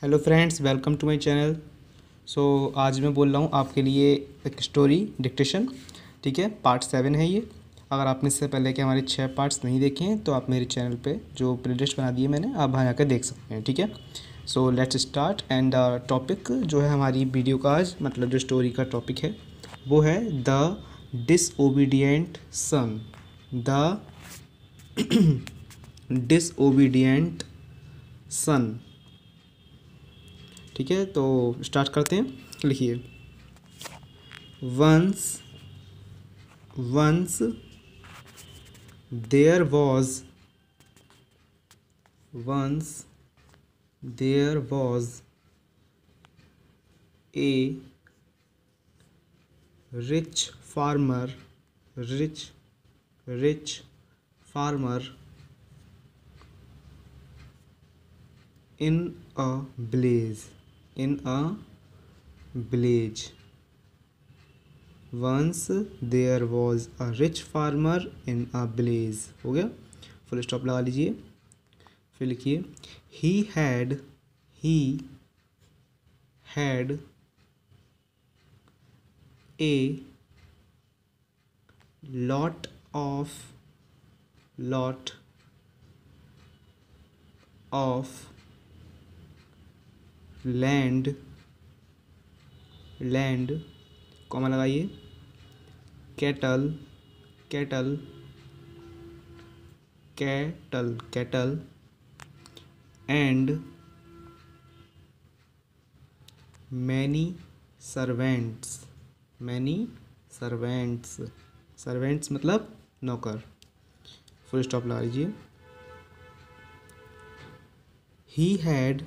Hello friends, welcome to my channel. आज मैं बोल रहा हूँ आपके लिए एक स्टोरी डिक्टेशन। ठीक है, पार्ट 7 है ये। अगर आपने इससे पहले के हमारे 6 पार्ट्स नहीं देखे हैं तो आप मेरे चैनल पे जो प्लेलिस्ट बना दी है मैंने, आप वहाँ जाकर देख सकते हैं। ठीक है, so let's start. And topic जो है हमारी वीडियो का आज, मतलब जो स्टोरी का टॉपिक है वो है the disobedient son. The disobedient son. ठीक है, तो स्टार्ट करते हैं। लिखिए, once once there was once there was a rich farmer rich farmer in a blaze in a village. Once there was a rich farmer in a blaze. हो गया, full stop लगा लीजिए। फिर लिखिए, he had a lot of land comma लगाइए, cattle and many servants मतलब नौकर। Full stop लगा लीजिए। he had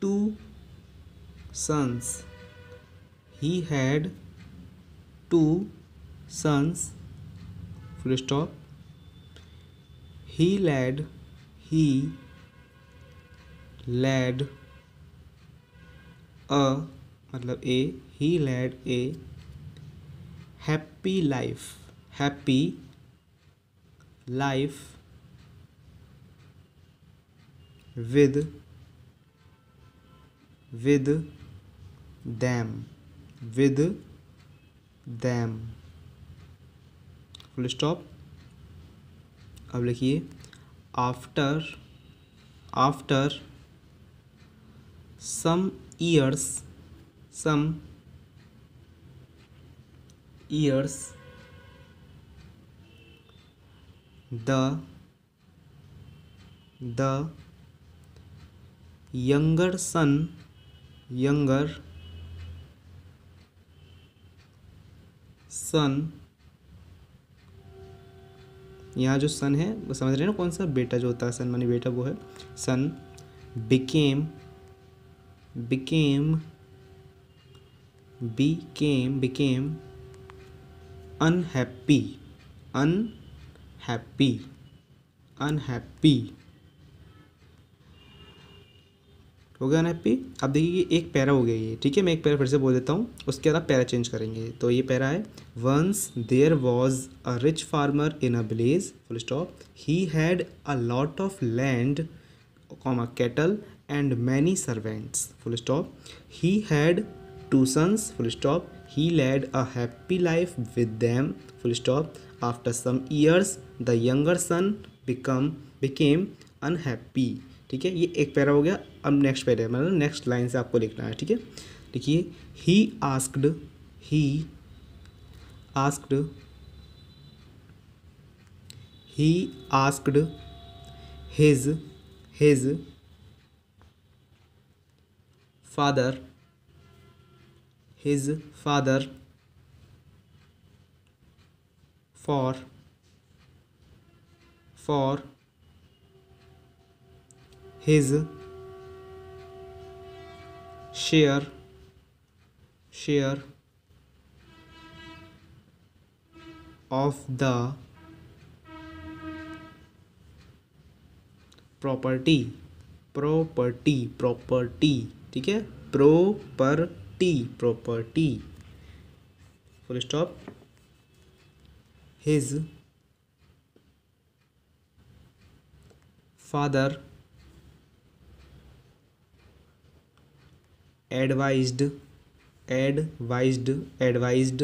2 sons. he had 2 sons. Full stop. he led a मतलब he led a happy life with them full stop. अब लिखिए, after some years the younger son यहाँ जो सन है वो समझ रहे हैं ना, कौन सा बेटा जो होता है, सन मानी बेटा, वो है सन। became unhappy हो गया अनहैप्पी। अब देखिए, ये एक पैरा हो गया ये। ठीक है, मैं एक पैरा फिर से बोल देता हूँ, उसके बाद आप पैरा चेंज करेंगे। तो ये पैरा है, once there was a rich farmer in a village, full stop, he had a lot of land comma cattle and many servants, full stop, he had 2 sons, full stop, he led a happy life with them, full stop, after some years the younger son became unhappy। ठीक है, ये एक para हो गया। अब next para, मतलब next line से आपको लिखना है। ठीक है, देखिए, he asked his father for his share of the property। ठीक है, property full stop, his father advised advised advised,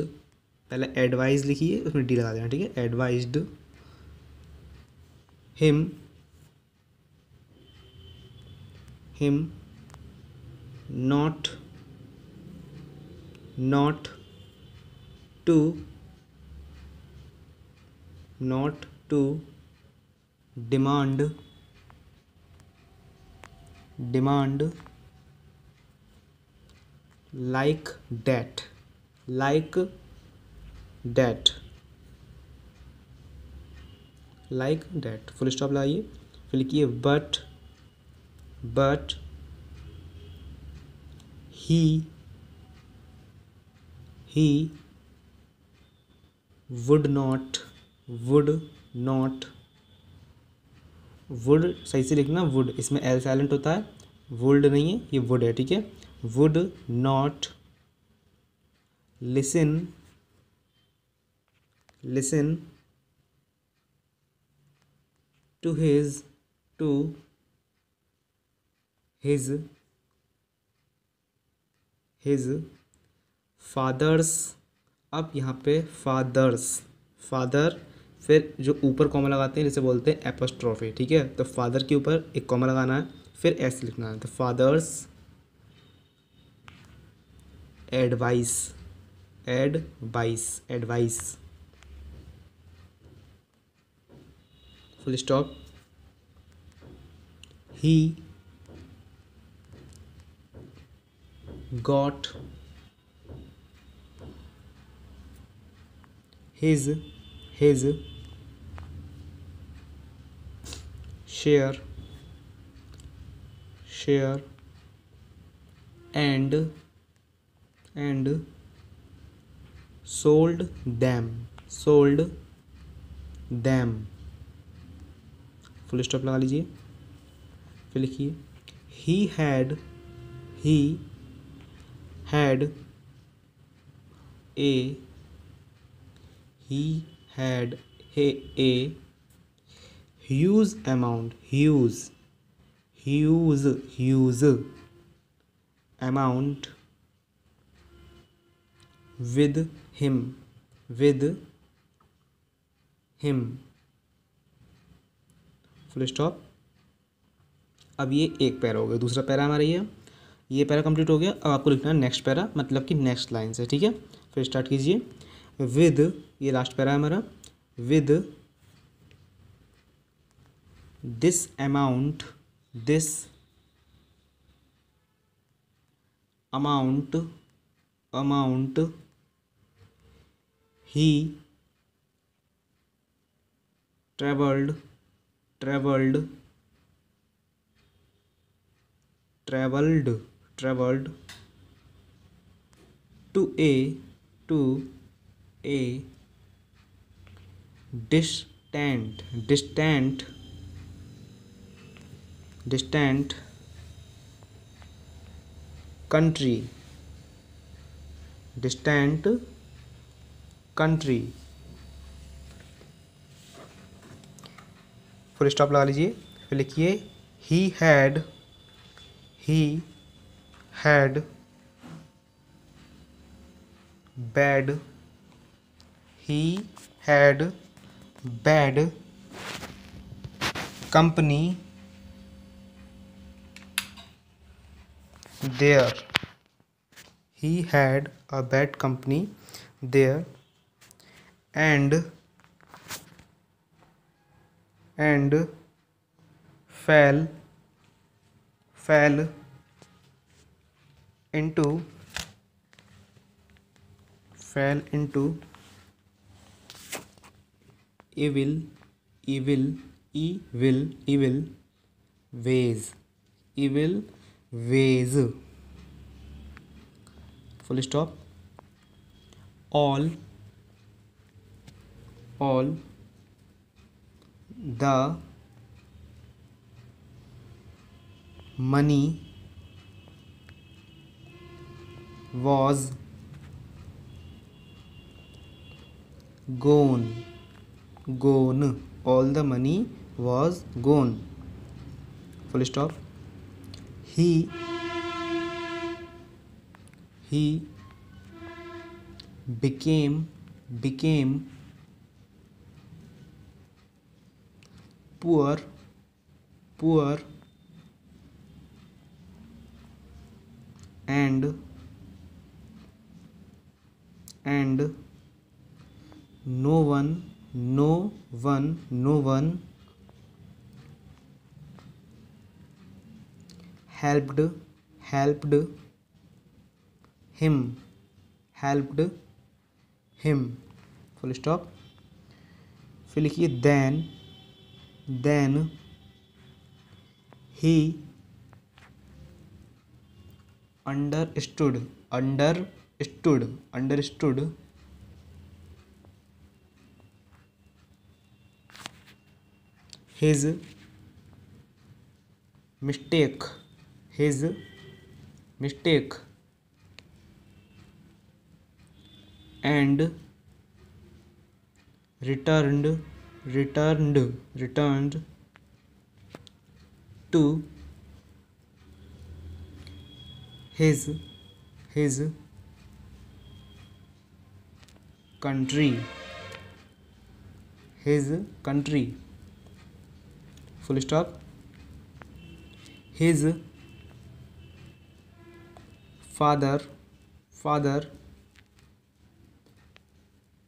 पहले एडवाइज लिखिए उसमें डी लगा देना, ठीक है। Advised him him not not to demand like that full stop लगाइए, फिर लिखिए but he would not would सही से लिखना, वुड इसमें एल साइलेंट होता है, वुड नहीं है, ये वुड है, ठीक है। Would not listen to his father's, अब यहाँ पे फादर फिर जो ऊपर कॉमा लगाते हैं जिसे बोलते हैं एपोस्ट्रोफी, ठीक है। तो फादर के ऊपर एक कॉमा लगाना है, फिर एस लिखना है, तो father's advice full stop. He got his share and sold them full stop लगा लीजिए, फिर लिखिए he had a huge amount with him full stop. अब ये एक पैरा हो गया, दूसरा पैरा हमारा ये पैरा कंप्लीट हो गया। अब आपको लिखना है नेक्स्ट पैरा, मतलब कि नेक्स्ट लाइन से, ठीक है। फिर स्टार्ट कीजिए विद, ये लास्ट पैरा है हमारा, with this amount he traveled to a distant country full stop लगा लीजिए, फिर लिखिए he had bad company there. He had a bad company there and fell into evil ways. Full stop. All the money was gone. All the money was gone. Full stop. He became poor and no one helped him full stop. फिर लिखिए then he understood his mistake and returned to his country full stop। his father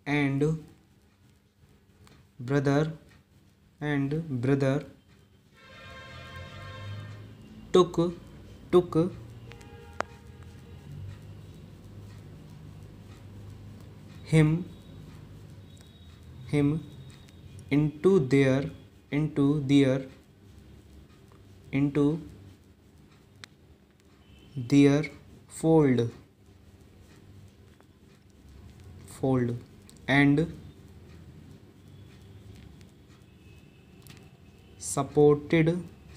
and brother took him into their fold and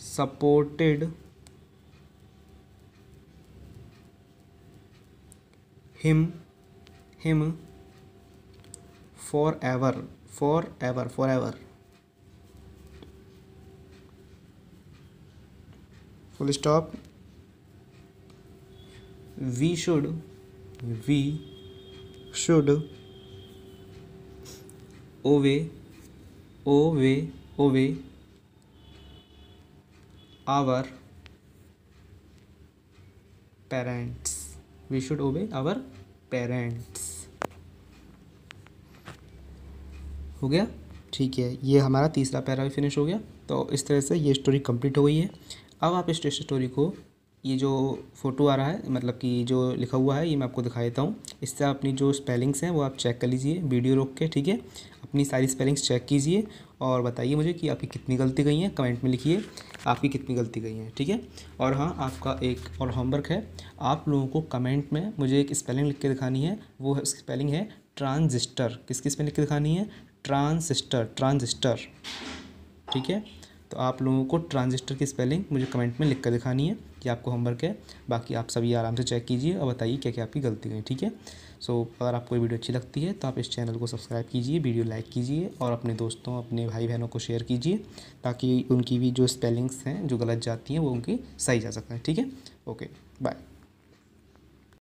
supported him forever full stop। we should obey our parents हो गया। ठीक है, ये हमारा तीसरा para भी finish हो गया। तो इस तरह से ये स्टोरी कंप्लीट हो गई है। अब आप इस स्टोरी को, ये जो फ़ोटो आ रहा है, मतलब कि जो लिखा हुआ है, ये मैं आपको दिखा देता हूँ। इससे अपनी जो स्पेलिंग्स हैं वो आप चेक कर लीजिए वीडियो रोक के, ठीक है। अपनी सारी स्पेलिंग्स चेक कीजिए और बताइए मुझे कि आपकी कितनी गलती गई हैं। कमेंट में लिखिए आपकी कितनी गलती गई हैं, ठीक है। और हाँ, आपका एक और होमवर्क है, आप लोगों को कमेंट में मुझे एक स्पेलिंग लिख के दिखानी है। वो उसकी स्पेलिंग है ट्रांजिस्टर। किसकी स्पेलिंग लिख के दिखानी है? ट्रांजिस्टर, ठीक है। तो आप लोगों को ट्रांजिस्टर की स्पेलिंग मुझे कमेंट में लिख कर दिखानी है, ये आपको होमवर्क है। बाकी आप सभी आराम से चेक कीजिए और बताइए क्या क्या आपकी गलती गई, ठीक है। सो अगर आपको ये वीडियो अच्छी लगती है तो आप इस चैनल को सब्सक्राइब कीजिए, वीडियो लाइक कीजिए और अपने दोस्तों, अपने भाई बहनों को शेयर कीजिए, ताकि उनकी भी जो स्पेलिंग्स हैं जो गलत जाती हैं वो उनकी सही जा सकें, ठीक है। Okay, bye.